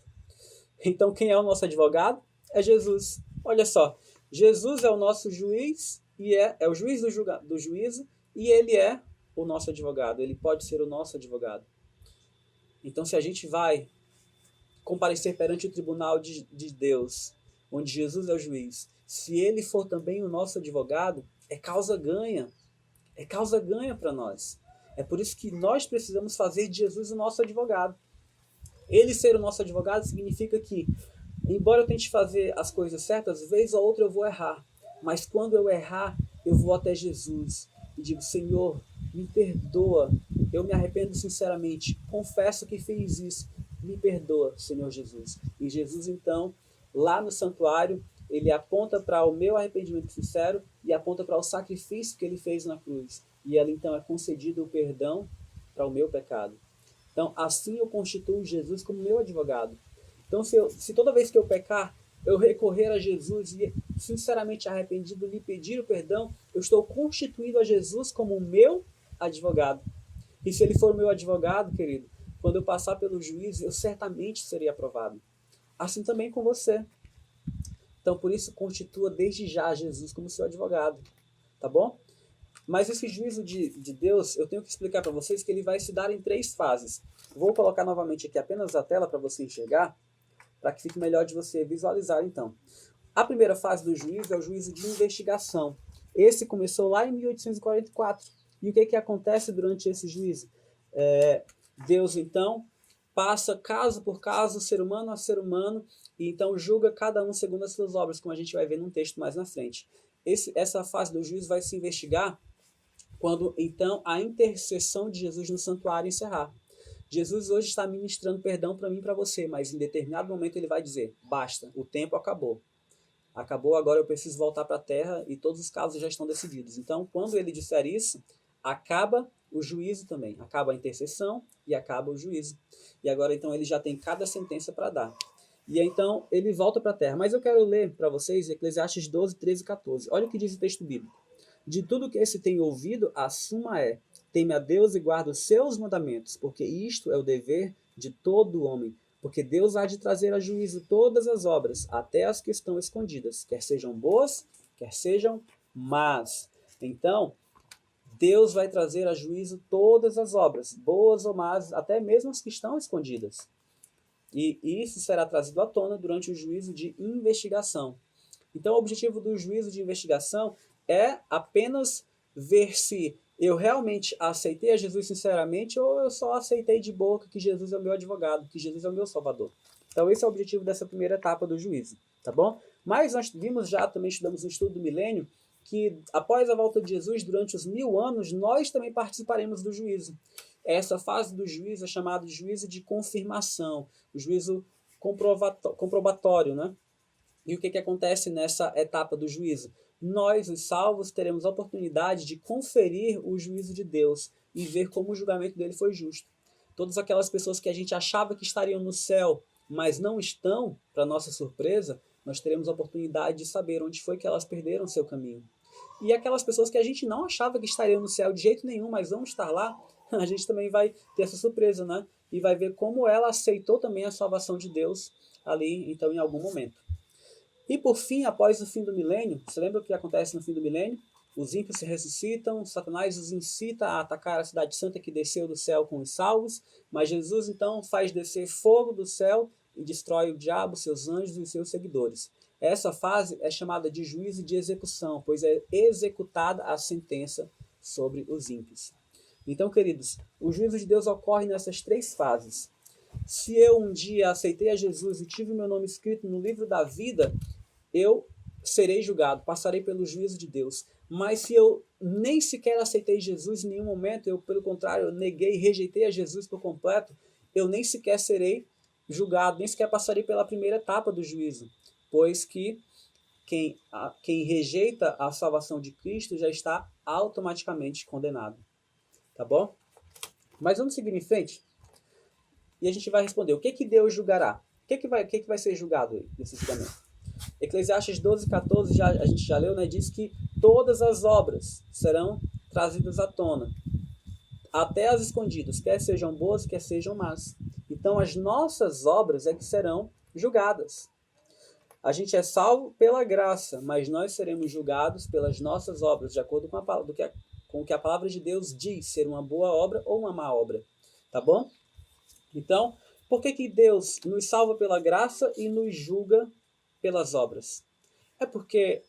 Então quem é o nosso advogado? É Jesus. Olha só, Jesus é o nosso juiz, e é o juiz do juízo, e ele é o nosso advogado. Ele pode ser o nosso advogado. Então se a gente vai comparecer perante o tribunal de Deus, onde Jesus é o juiz, se ele for também o nosso advogado, é causa ganha. É causa ganha para nós. É por isso que nós precisamos fazer de Jesus o nosso advogado. Ele ser o nosso advogado significa que, embora eu tente fazer as coisas certas, vez ou outra eu vou errar. Mas quando eu errar, eu vou até Jesus e digo, Senhor, me perdoa. Eu me arrependo sinceramente. Confesso que fiz isso. Me perdoa, Senhor Jesus. E Jesus, então, lá no santuário, ele aponta para o meu arrependimento sincero e aponta para o sacrifício que ele fez na cruz. E ali então é concedido o perdão para o meu pecado. Então assim eu constituo Jesus como meu advogado. Então se toda vez que eu pecar, eu recorrer a Jesus e sinceramente arrependido lhe pedir o perdão, eu estou constituindo a Jesus como o meu advogado. E se ele for o meu advogado, querido, quando eu passar pelo juízo, eu certamente serei aprovado. Assim também com você. Então, por isso, constitua desde já Jesus como seu advogado, tá bom? Mas esse juízo de Deus, eu tenho que explicar para vocês que ele vai se dar em 3 fases. Vou colocar novamente aqui apenas a tela para você enxergar, para que fique melhor de você visualizar, então. A primeira fase do juízo é o juízo de investigação. Esse começou lá em 1844. E o que acontece durante esse juízo? Deus, então, passa caso por caso, ser humano a ser humano, e então julga cada um segundo as suas obras, como a gente vai ver num texto mais na frente. Essa fase do juízo vai se investigar quando, então, a intercessão de Jesus no santuário encerrar. Jesus hoje está ministrando perdão para mim e para você, mas em determinado momento ele vai dizer, basta, o tempo acabou. Acabou, agora eu preciso voltar para a terra e todos os casos já estão decididos. Então, quando ele disser isso, acaba o juízo também. Acaba a intercessão e acaba o juízo. E agora, então, ele já tem cada sentença para dar. E então, ele volta para a terra. Mas eu quero ler para vocês Eclesiastes 12, 13 e 14. Olha o que diz o texto bíblico. De tudo que esse tem ouvido, a suma é, teme a Deus e guarda os seus mandamentos, porque isto é o dever de todo homem. Porque Deus há de trazer a juízo todas as obras, até as que estão escondidas, quer sejam boas, quer sejam más. Então, Deus vai trazer a juízo todas as obras, boas ou más, até mesmo as que estão escondidas. E isso será trazido à tona durante o juízo de investigação. Então, o objetivo do juízo de investigação é apenas ver se eu realmente aceitei a Jesus sinceramente ou eu só aceitei de boca que Jesus é o meu advogado, que Jesus é o meu salvador. Então, esse é o objetivo dessa primeira etapa do juízo, tá bom? Mas nós vimos já, também estudamos no estudo do milênio, que após a volta de Jesus, durante os 1000 anos, nós também participaremos do juízo. Essa fase do juízo é chamada de juízo de confirmação, o juízo comprobatório, né? E o que acontece nessa etapa do juízo? Nós, os salvos, teremos a oportunidade de conferir o juízo de Deus e ver como o julgamento dele foi justo. Todas aquelas pessoas que a gente achava que estariam no céu, mas não estão, para nossa surpresa, nós teremos a oportunidade de saber onde foi que elas perderam seu caminho. E aquelas pessoas que a gente não achava que estariam no céu de jeito nenhum, mas vão estar lá, a gente também vai ter essa surpresa, né? E vai ver como ela aceitou também a salvação de Deus ali, então, em algum momento. E por fim, após o fim do milênio, você lembra o que acontece no fim do milênio? Os ímpios se ressuscitam, Satanás os incita a atacar a cidade santa que desceu do céu com os salvos, mas Jesus então faz descer fogo do céu e destrói o diabo, seus anjos e seus seguidores. Essa fase é chamada de juízo de execução, pois é executada a sentença sobre os ímpios. Então, queridos, o juízo de Deus ocorre nessas 3 fases. Se eu um dia aceitei a Jesus e tive meu nome escrito no livro da vida, eu serei julgado, passarei pelo juízo de Deus. Mas se eu nem sequer aceitei Jesus em nenhum momento, eu, pelo contrário, neguei e rejeitei a Jesus por completo, eu nem sequer serei julgado, nem sequer passaria pela primeira etapa do juízo, pois que quem rejeita a salvação de Cristo já está automaticamente condenado. Tá bom? Mas vamos seguir em frente e a gente vai responder. O que Deus julgará? O que vai ser julgado nesse julgamento? Eclesiastes 12:14, a gente já leu, né? Diz que todas as obras serão trazidas à tona, até as escondidas, quer sejam boas, quer sejam más. Então as nossas obras é que serão julgadas. A gente é salvo pela graça, mas nós seremos julgados pelas nossas obras, de acordo com o que a palavra de Deus diz ser uma boa obra ou uma má obra. Tá bom? Então, por que Deus nos salva pela graça e nos julga pelas obras? É porque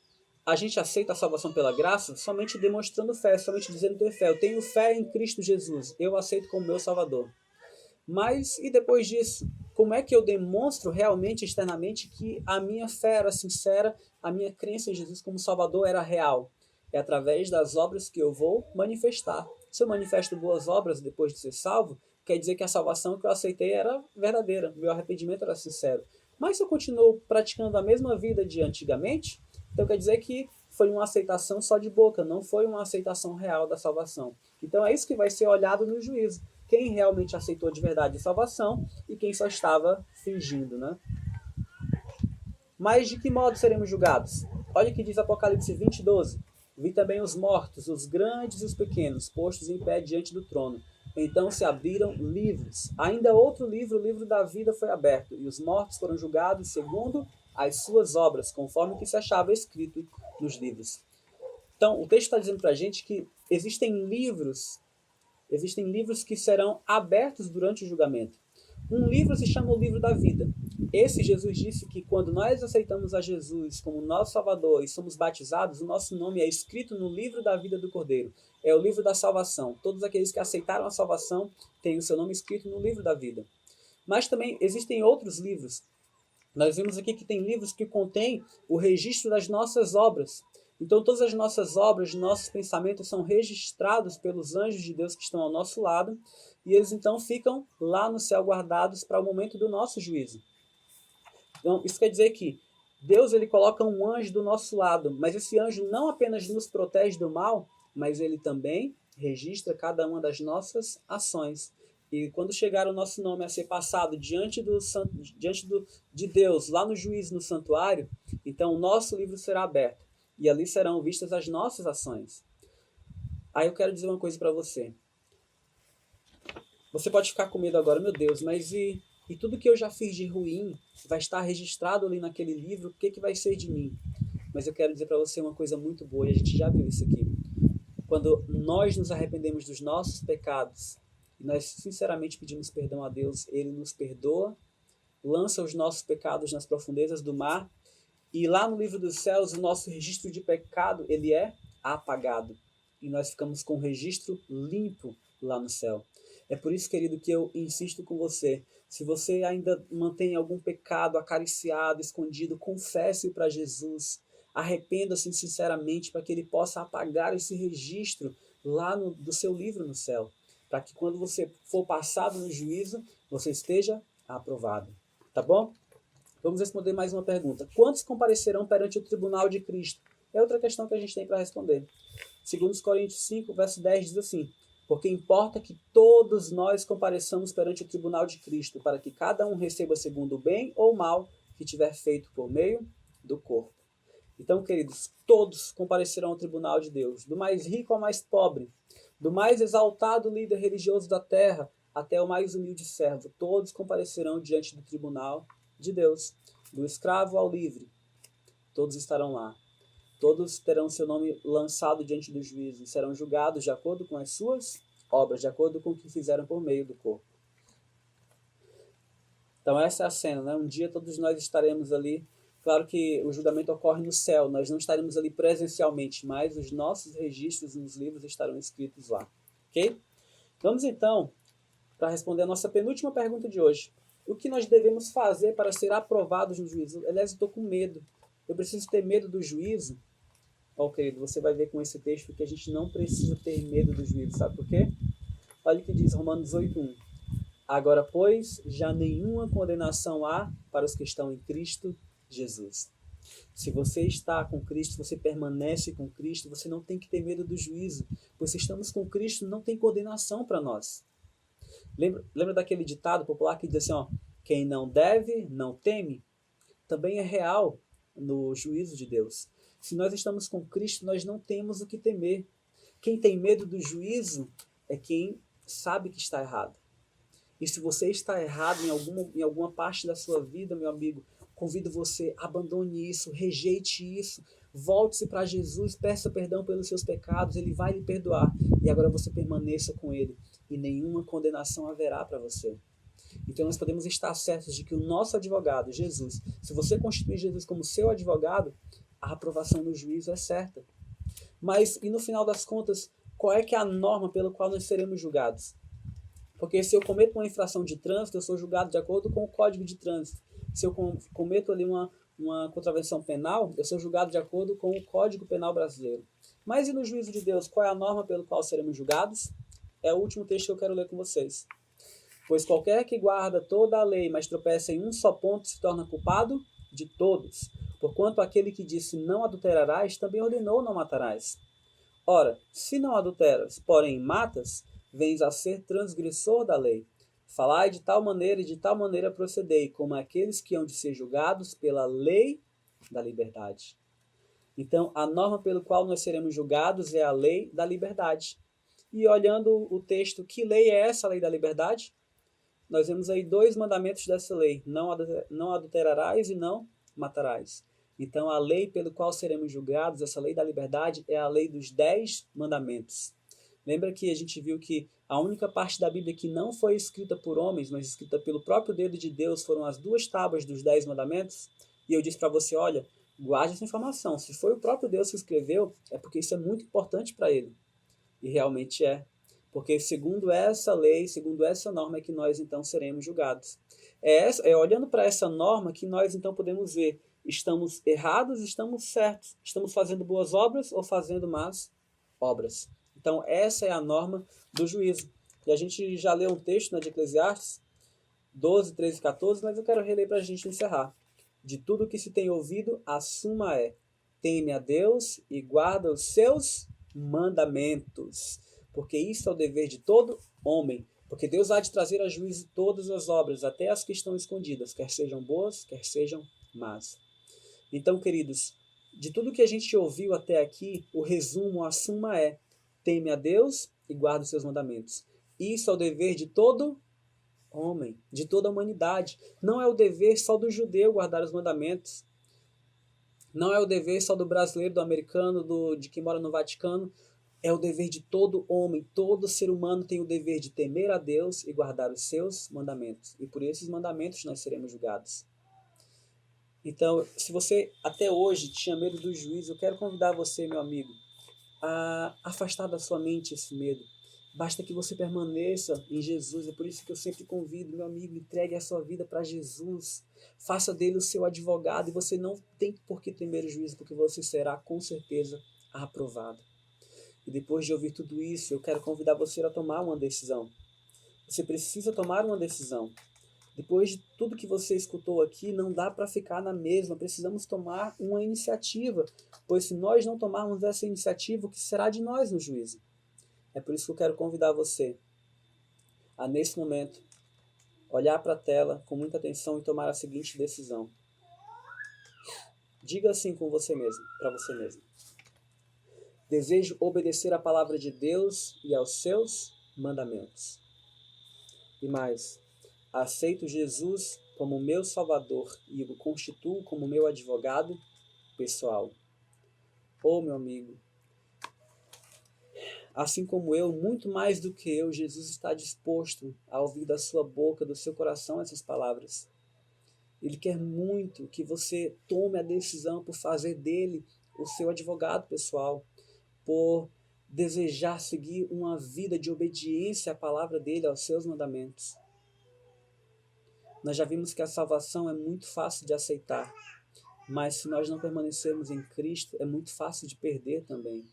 a gente aceita a salvação pela graça somente demonstrando fé, somente dizendo ter fé. Eu tenho fé em Cristo Jesus, eu aceito como meu Salvador. Mas, e depois disso? Como é que eu demonstro realmente, externamente, que a minha fé era sincera, a minha crença em Jesus como Salvador era real? É através das obras que eu vou manifestar. Se eu manifesto boas obras depois de ser salvo, quer dizer que a salvação que eu aceitei era verdadeira, meu arrependimento era sincero. Mas se eu continuo praticando a mesma vida de antigamente, então quer dizer que foi uma aceitação só de boca, não foi uma aceitação real da salvação. Então é isso que vai ser olhado no juízo. Quem realmente aceitou de verdade a salvação e quem só estava fingindo, né? Mas de que modo seremos julgados? Olha o que diz Apocalipse 20:12. Vi também os mortos, os grandes e os pequenos, postos em pé diante do trono. Então se abriram livros. Ainda outro livro, o livro da vida, foi aberto, e os mortos foram julgados segundo as suas obras, conforme o que se achava escrito nos livros. Então, o texto está dizendo para a gente que existem livros que serão abertos durante o julgamento. Um livro se chama o livro da vida. Esse Jesus disse que quando nós aceitamos a Jesus como nosso Salvador e somos batizados, o nosso nome é escrito no livro da vida do Cordeiro. É o livro da salvação. Todos aqueles que aceitaram a salvação têm o seu nome escrito no livro da vida. Mas também existem outros livros. Nós vimos aqui que tem livros que contêm o registro das nossas obras. Então todas as nossas obras, nossos pensamentos são registrados pelos anjos de Deus que estão ao nosso lado, e eles então ficam lá no céu guardados para o momento do nosso juízo. Então isso quer dizer que Deus ele coloca um anjo do nosso lado, mas esse anjo não apenas nos protege do mal, mas ele também registra cada uma das nossas ações. E quando chegar o nosso nome a ser passado diante de Deus, lá no juízo, no santuário, então o nosso livro será aberto. E ali serão vistas as nossas ações. Aí eu quero dizer uma coisa para você. Você pode ficar com medo agora, meu Deus, mas e tudo que eu já fiz de ruim vai estar registrado ali naquele livro, o que vai ser de mim? Mas eu quero dizer para você uma coisa muito boa, e a gente já viu isso aqui. Quando nós nos arrependemos dos nossos pecados, e nós sinceramente pedimos perdão a Deus, Ele nos perdoa, lança os nossos pecados nas profundezas do mar, e lá no livro dos céus, o nosso registro de pecado, ele é apagado. E nós ficamos com o registro limpo lá no céu. É por isso, querido, que eu insisto com você. Se você ainda mantém algum pecado acariciado, escondido, confesse para Jesus. Arrependa-se sinceramente para que ele possa apagar esse registro lá do seu livro no céu. Para que quando você for passado no juízo, você esteja aprovado. Tá bom? Vamos responder mais uma pergunta. Quantos comparecerão perante o tribunal de Cristo? É outra questão que a gente tem para responder. Segundo Coríntios 5, verso 10 diz assim: porque importa que todos nós compareçamos perante o tribunal de Cristo, para que cada um receba segundo o bem ou o mal que tiver feito por meio do corpo. Então, queridos, todos comparecerão ao tribunal de Deus, do mais rico ao mais pobre, do mais exaltado líder religioso da terra até o mais humilde servo. Todos comparecerão diante do tribunal de Deus, do escravo ao livre. Todos estarão lá. Todos terão seu nome lançado diante do juízo e serão julgados de acordo com as suas obras, de acordo com o que fizeram por meio do corpo. Então essa é a cena, né? Um dia todos nós estaremos ali. Claro que o julgamento ocorre no céu, nós não estaremos ali presencialmente, mas os nossos registros nos livros estarão escritos lá. Ok? Vamos então para responder a nossa penúltima pergunta de hoje. O que nós devemos fazer para ser aprovados no juízo? Aliás, eu estou com medo. Eu preciso ter medo do juízo? Ó, querido, você vai ver com esse texto que a gente não precisa ter medo do juízo. Sabe por quê? Olha o que diz Romanos 8:1. Agora, pois, já nenhuma condenação há para os que estão em Cristo Jesus. Se você está com Cristo, você permanece com Cristo, você não tem que ter medo do juízo, pois se estamos com Cristo, não tem condenação para nós. Lembra daquele ditado popular que diz assim, ó, quem não deve, não teme? Também é real no juízo de Deus. Se nós estamos com Cristo, nós não temos o que temer. Quem tem medo do juízo é quem sabe que está errado. E se você está errado em alguma parte da sua vida, meu amigo, convido você, abandone isso, rejeite isso, volte-se para Jesus, peça perdão pelos seus pecados, Ele vai lhe perdoar. E agora você permaneça com Ele e nenhuma condenação haverá para você. Então nós podemos estar certos de que o nosso advogado, Jesus, se você constituir Jesus como seu advogado, a aprovação no juízo é certa. Mas, e no final das contas, qual é que é a norma pela qual nós seremos julgados? Porque se eu cometo uma infração de trânsito, eu sou julgado de acordo com o Código de Trânsito. Se eu cometo ali uma contravenção penal, eu sou julgado de acordo com o Código Penal brasileiro. Mas e no juízo de Deus, qual é a norma pelo qual seremos julgados? É o último texto que eu quero ler com vocês. Pois qualquer que guarda toda a lei, mas tropeça em um só ponto, se torna culpado de todos. Porquanto aquele que disse não adulterarás, também ordenou não matarás. Ora, se não adulteras, porém matas, vens a ser transgressor da lei. Falai de tal maneira e de tal maneira procedei, como aqueles que hão de ser julgados pela lei da liberdade. Então, a norma pelo qual nós seremos julgados é a lei da liberdade. E olhando o texto, que lei é essa, a lei da liberdade? Nós vemos aí 2 mandamentos dessa lei: não adulterarás e não matarás. Então, a lei pelo qual seremos julgados, essa lei da liberdade, é a lei dos 10 mandamentos. Lembra que a gente viu que a única parte da Bíblia que não foi escrita por homens, mas escrita pelo próprio dedo de Deus, foram as 2 tábuas dos 10 mandamentos? E eu disse para você, olha, guarde essa informação. Se foi o próprio Deus que escreveu, é porque isso é muito importante para ele. E realmente é. Porque segundo essa lei, segundo essa norma é que nós então seremos julgados. É olhando para essa norma que nós então podemos ver, estamos errados, estamos certos, estamos fazendo boas obras ou fazendo más obras. Então essa é a norma do juízo. E a gente já leu um texto, né, de Eclesiastes 12, 13 e 14, mas eu quero reler para a gente encerrar. De tudo que se tem ouvido, a suma é: teme a Deus e guarda os seus mandamentos, porque isso é o dever de todo homem, porque Deus há de trazer a juízo todas as obras, até as que estão escondidas, quer sejam boas, quer sejam más. Então, queridos, de tudo que a gente ouviu até aqui, o resumo, a suma é: teme a Deus e guarda os seus mandamentos. Isso é o dever de todo homem, de toda a humanidade. Não é o dever só do judeu guardar os mandamentos. Não é o dever só do brasileiro, do americano, de quem mora no Vaticano. É o dever de todo homem. Todo ser humano tem o dever de temer a Deus e guardar os seus mandamentos. E por esses mandamentos nós seremos julgados. Então, se você até hoje tinha medo do juízo, eu quero convidar você, meu amigo, a afastar da sua mente esse medo. Basta que você permaneça em Jesus. É por isso que eu sempre convido, meu amigo, entregue a sua vida para Jesus. Faça dele o seu advogado e você não tem por que temer o juízo, porque você será com certeza aprovado. E depois de ouvir tudo isso, eu quero convidar você a tomar uma decisão. Você precisa tomar uma decisão. Depois de tudo que você escutou aqui, não dá para ficar na mesma. Precisamos tomar uma iniciativa, pois se nós não tomarmos essa iniciativa, o que será de nós no juízo? É por isso que eu quero convidar você a, nesse momento, olhar para a tela com muita atenção e tomar a seguinte decisão. Diga assim com você mesmo, para você mesmo: desejo obedecer à palavra de Deus e aos seus mandamentos. E mais, aceito Jesus como meu Salvador e o constituo como meu advogado pessoal. Oh, meu amigo, assim como eu, muito mais do que eu, Jesus está disposto a ouvir da sua boca, do seu coração, essas palavras. Ele quer muito que você tome a decisão por fazer dele o seu advogado pessoal, por desejar seguir uma vida de obediência à palavra dele, aos seus mandamentos. Nós já vimos que a salvação é muito fácil de aceitar, mas se nós não permanecermos em Cristo, é muito fácil de perder também.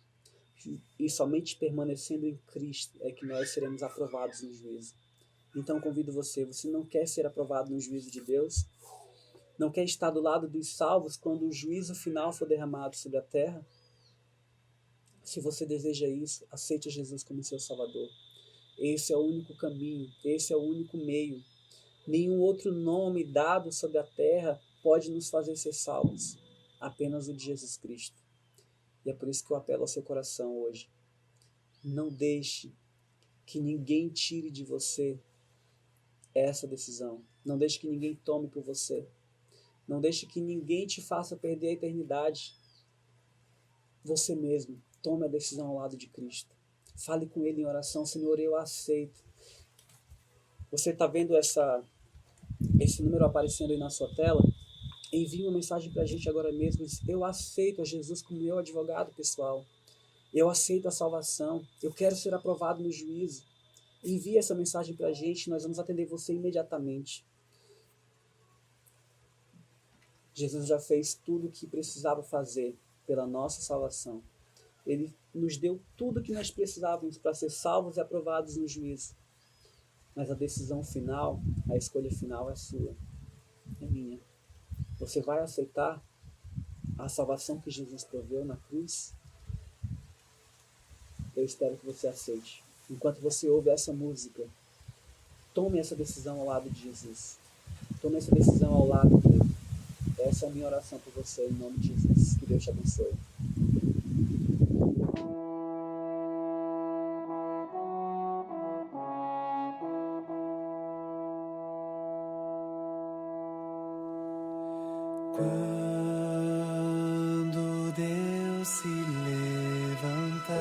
E somente permanecendo em Cristo é que nós seremos aprovados no juízo. Então convido você não quer ser aprovado no juízo de Deus? Não quer estar do lado dos salvos quando o juízo final for derramado sobre a terra? Se você deseja isso, aceite Jesus como seu Salvador. Esse é o único caminho, esse é o único meio. Nenhum outro nome dado sobre a terra pode nos fazer ser salvos, apenas o de Jesus Cristo. E é por isso que eu apelo ao seu coração hoje. Não deixe que ninguém tire de você essa decisão. Não deixe que ninguém tome por você. Não deixe que ninguém te faça perder a eternidade. Você mesmo, tome a decisão ao lado de Cristo. Fale com Ele em oração. Senhor, eu aceito. Você está vendo esse número aparecendo aí na sua tela? Envie uma mensagem para a gente agora mesmo. Eu aceito a Jesus como meu advogado pessoal. Eu aceito a salvação. Eu quero ser aprovado no juízo. Envie essa mensagem para a gente. Nós vamos atender você imediatamente. Jesus já fez tudo o que precisava fazer pela nossa salvação. Ele nos deu tudo o que nós precisávamos para ser salvos e aprovados no juízo. Mas a decisão final, a escolha final é sua, é minha. Você vai aceitar a salvação que Jesus proveu na cruz? Eu espero que você aceite. Enquanto você ouve essa música, tome essa decisão ao lado de Jesus. Tome essa decisão ao lado dele. Essa é a minha oração por você, em nome de Jesus. Que Deus te abençoe. Quando Deus se levantar,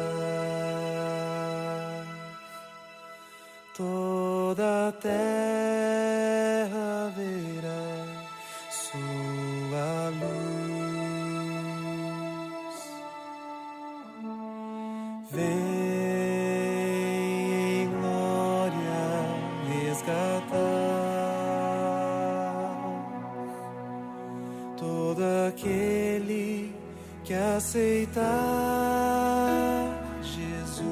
toda a terra verá sua luz. Vem em glória resgatar todo aquele que aceitar Jesus.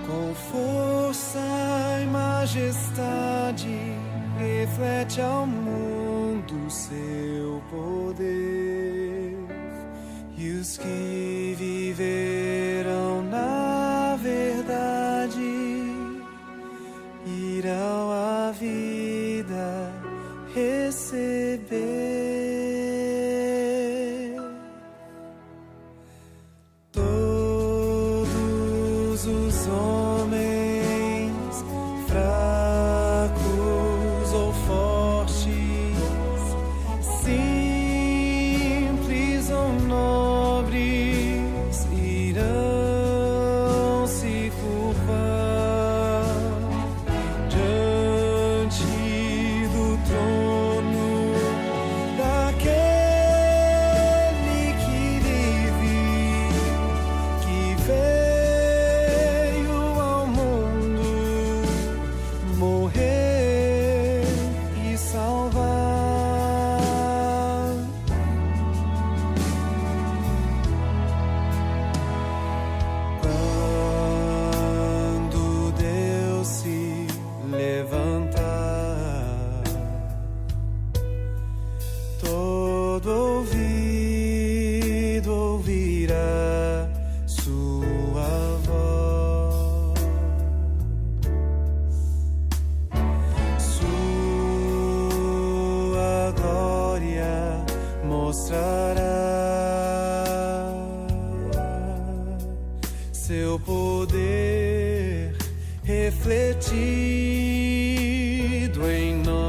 Com força e majestade, reflete ao mundo seu poder. E os que viverão na verdade irão a vida receber. Todos os homens, fracos ou fortes, simples ou nobres, irão se curvar diante do trono daquele que vive, que veio ao mundo morrer e salvar. Quando Deus se levantar, todo ouvido ouvirá sua voz. Sua glória mostrará, seu poder refletido em nós.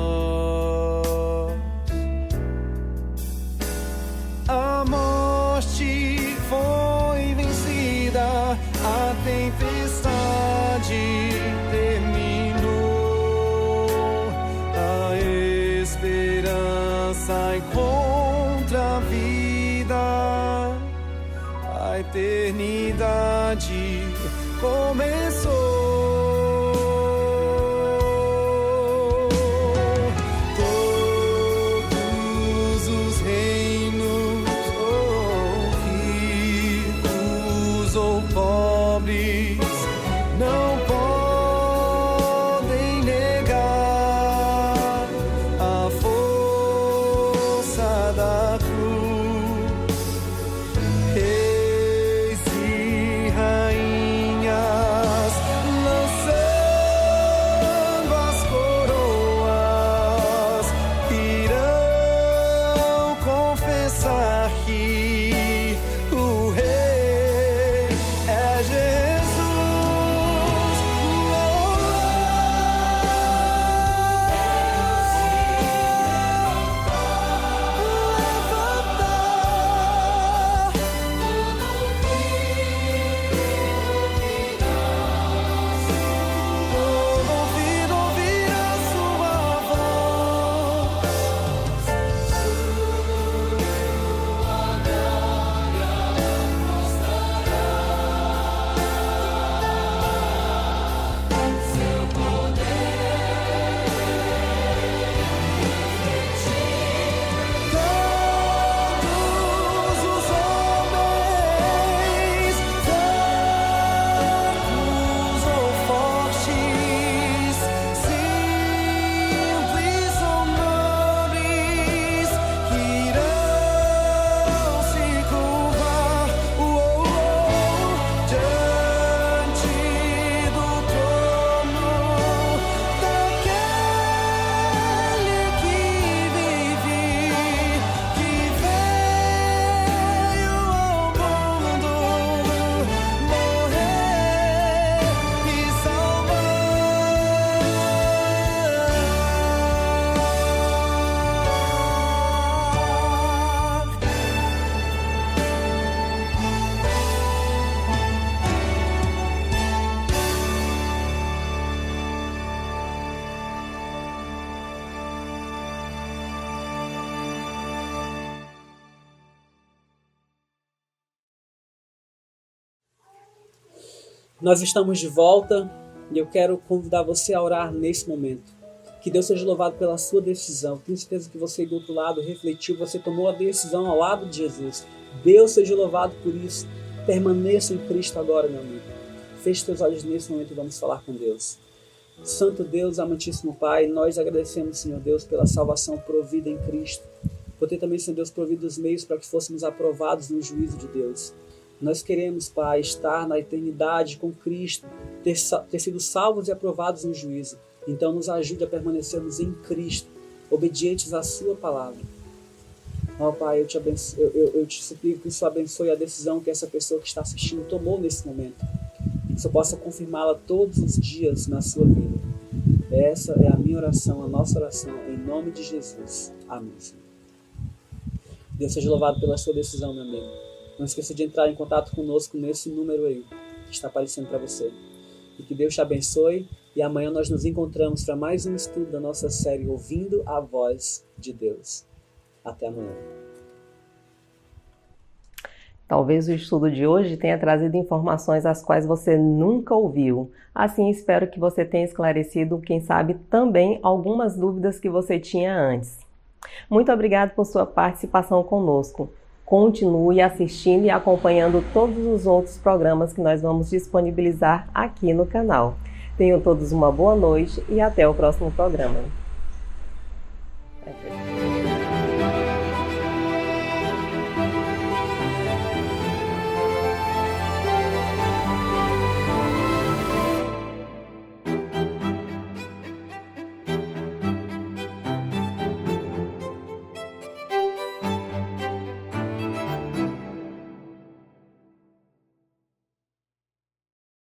A morte foi vencida, a tempestade terminou, a esperança encontra a vida, a eternidade começou. Todos os reinos, ricos ou pobres, Nós estamos de volta e eu quero convidar você a orar nesse momento. Que Deus seja louvado pela sua decisão. Tenho certeza que você do outro lado refletiu, você tomou a decisão ao lado de Jesus. Deus seja louvado por isso. Permaneça em Cristo agora, meu amigo. Feche teus olhos nesse momento e vamos falar com Deus. Santo Deus, amantíssimo Pai, nós agradecemos, Senhor Deus, pela salvação provida em Cristo. Por ter também, Senhor Deus, provido os meios para que fôssemos aprovados no juízo de Deus. Nós queremos, Pai, estar na eternidade com Cristo, ter sido salvos e aprovados no juízo. Então nos ajude a permanecermos em Cristo, obedientes à sua palavra. Ó Pai, eu te suplico que isso abençoe a decisão que essa pessoa que está assistindo tomou nesse momento. Que você possa confirmá-la todos os dias na sua vida. Essa é a minha oração, a nossa oração, em nome de Jesus. Amém. Deus seja louvado pela sua decisão, meu amigo. Não esqueça de entrar em contato conosco nesse número aí, que está aparecendo para você. E que Deus te abençoe. E amanhã nós nos encontramos para mais um estudo da nossa série Ouvindo a Voz de Deus. Até amanhã. Talvez o estudo de hoje tenha trazido informações as quais você nunca ouviu. Assim, espero que você tenha esclarecido, quem sabe, também algumas dúvidas que você tinha antes. Muito obrigado por sua participação conosco. Continue assistindo e acompanhando todos os outros programas que nós vamos disponibilizar aqui no canal. Tenham todos uma boa noite e até o próximo programa.